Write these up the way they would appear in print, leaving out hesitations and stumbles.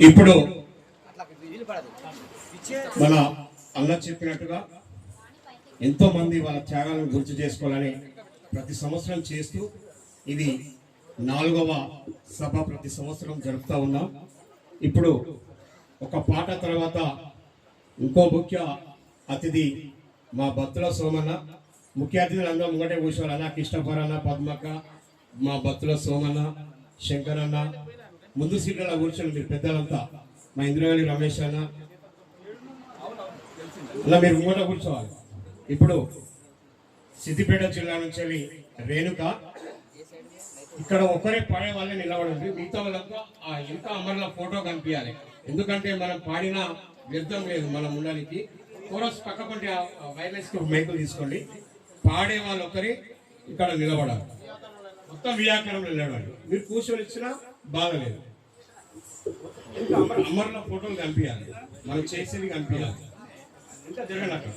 ఇప్పుడు మన అన్న చెప్పినట్టుగా ఎంతో మంది వాళ్ళ త్యాగాలను గుర్తు చేసుకోవాలని ప్రతి సంవత్సరం చేస్తూ ఇది 4వ సభ ప్రతి సంవత్సరం జరుపుతూ ఉన్నాం. ఇప్పుడు ఒక పాట తర్వాత ఇంకో ముఖ్య అతిథి మా బత్తుల సోమన్న. ముఖ్య అతిథులు అందరూ ముంగటే కూర్చోవాలి. అన్న కిష్టపరన్న, పద్మక్క, మా బత్తుల సోమన్న, శంకరన్న ముందు సీట్లలో కూర్చొని మీరు పెద్దలంతా, మా ఇంద్రవేణి రమేష్ అన్న అలా మీరు ముంగట కూర్చోవాలి. ఇప్పుడు సిద్దిపేట జిల్లా నుంచి రేణుక ఇక్కడ ఒక్కరే పాడే వాళ్ళే నిలబడండి. మిగతా వాళ్ళంతా ఆ ఇంకా అమర్ల ఫోటో కనిపించాలి. ఎందుకంటే మనం పాడిన వ్యర్థం లేదు మన ముండానికి. కోరస్ పక్కపంటి వైర్లెస్ మైకులు తీసుకోండి. పాడే వాళ్ళు ఒకరి ఇక్కడ నిలబడాలి. మొత్తం వ్యాకరణంలో నిలబడండి. మీరు కూర్చొని ఇచ్చినా బాధలేదు. ఇంకా అమర్ల ఫోటోలు కనిపించాలి. మనం చేసేది కనిపించాలి. ఇంకా జరగండి అక్కడ.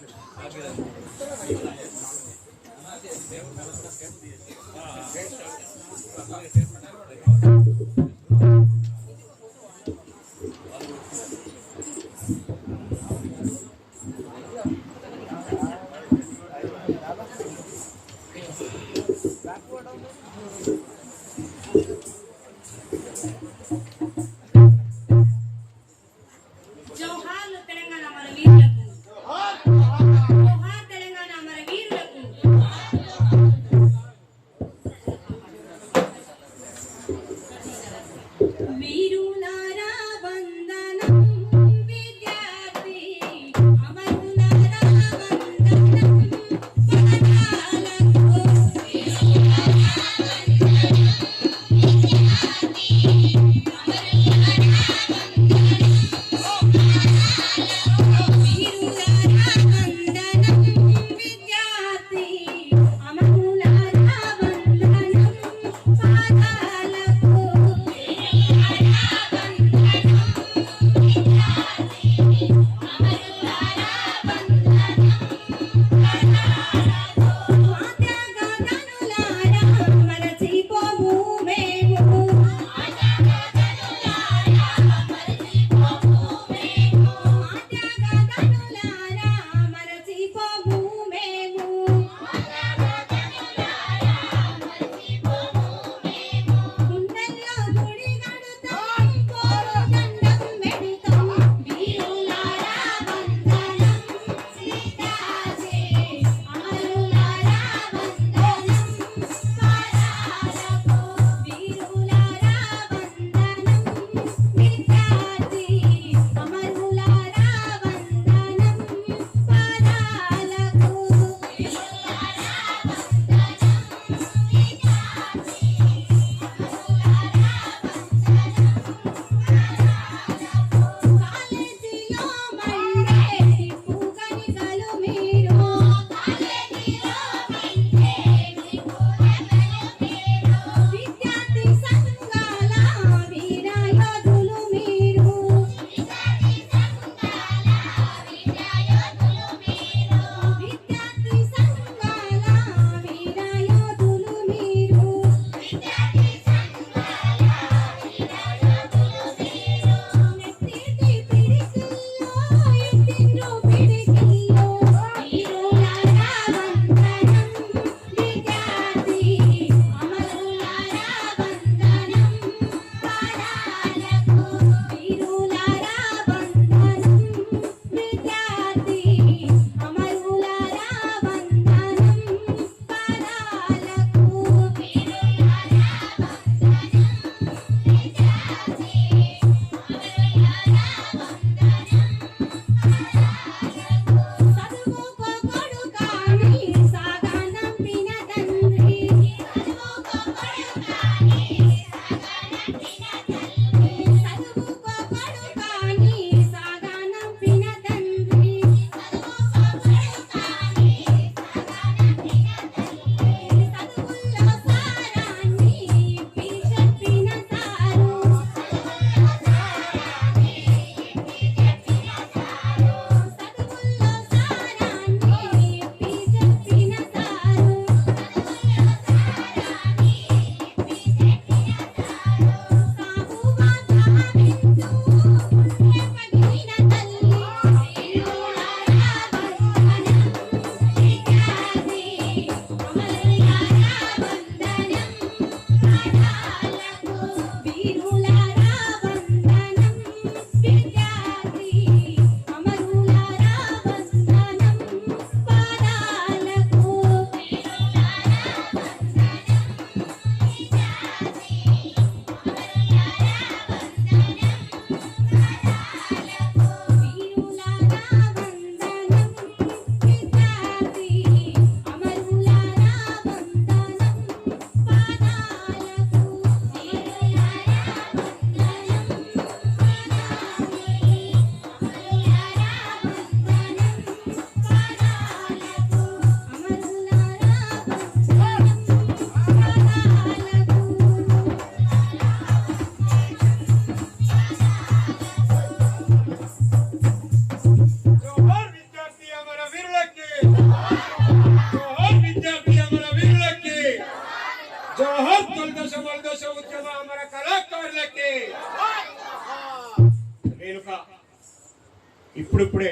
ఇప్పుడిప్పుడే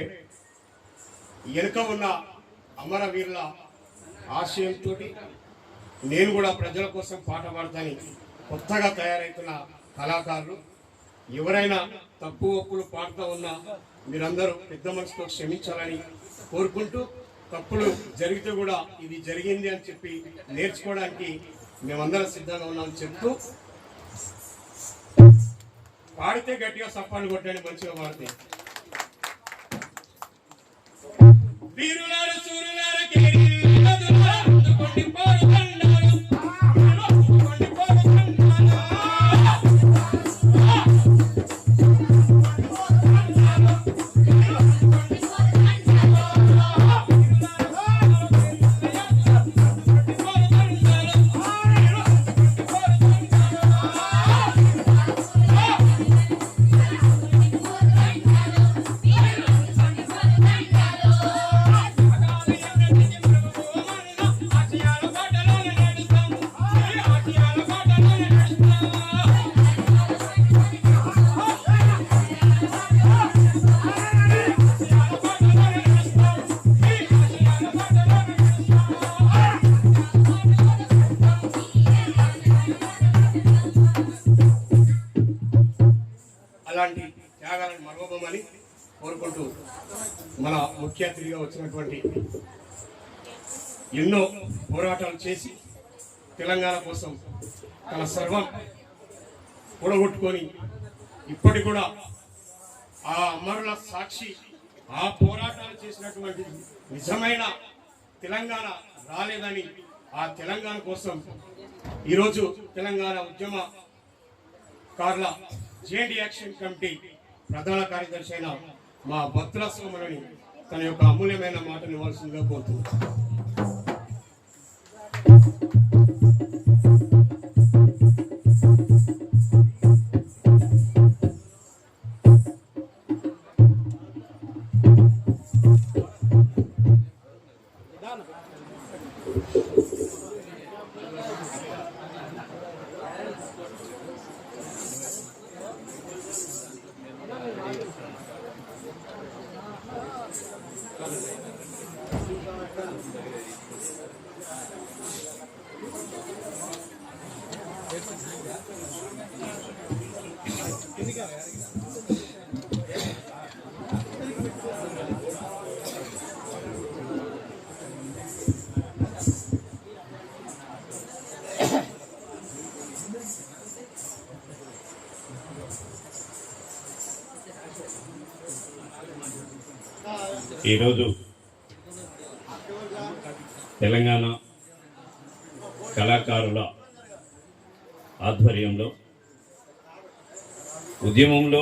వెనుక ఉన్న అమరవీరుల ఆశయంతో నేను కూడా ప్రజల కోసం పాట పాడతాని కొత్తగా తయారైతున్న కళాకారులు ఎవరైనా తప్పు ఒప్పులు పాడుతూ ఉన్నా మీరందరూ పెద్ద మనసుతో క్షమించాలని కోరుకుంటూ తప్పులు జరిగితే కూడా ఇది జరిగింది అని చెప్పి నేర్చుకోవడానికి మేమందరం సిద్ధంగా ఉన్నామని చెప్తూ పాడితే గట్టిగా సప్పాలు కొట్టండి, మంచిగా పాడితే. వీరులార సూరులార కేరీలాదులా అందుకొని పోరు కన్నాలు అందుకొని పోరు కన్నాలు అలాంటి త్యాగాలను మరవబోమని కోరుకుంటూ మన ముఖ్య అతిథిగా వచ్చినటువంటి ఎన్నో పోరాటాలు చేసి తెలంగాణ కోసం తన సర్వం కూడగొట్టుకొని ఇప్పటి కూడా ఆ అమరుల సాక్షి ఆ పోరాటాలు చేసినటువంటి నిజమైన తెలంగాణ రాలేదని ఆ తెలంగాణ కోసం ఈరోజు తెలంగాణ ఉద్యమకారుల జేఎండీ యాక్షన్ కమిటీ ప్రధాన కార్యదర్శి అయిన మా భక్తుల సోమరుని తన యొక్క అమూల్యమైన మాటను ఇవ్వాల్సిందిగా కోరుతున్నాను. ఈరోజు తెలంగాణ కళాకారుల ఆధ్వర్యంలో ఉద్యమంలో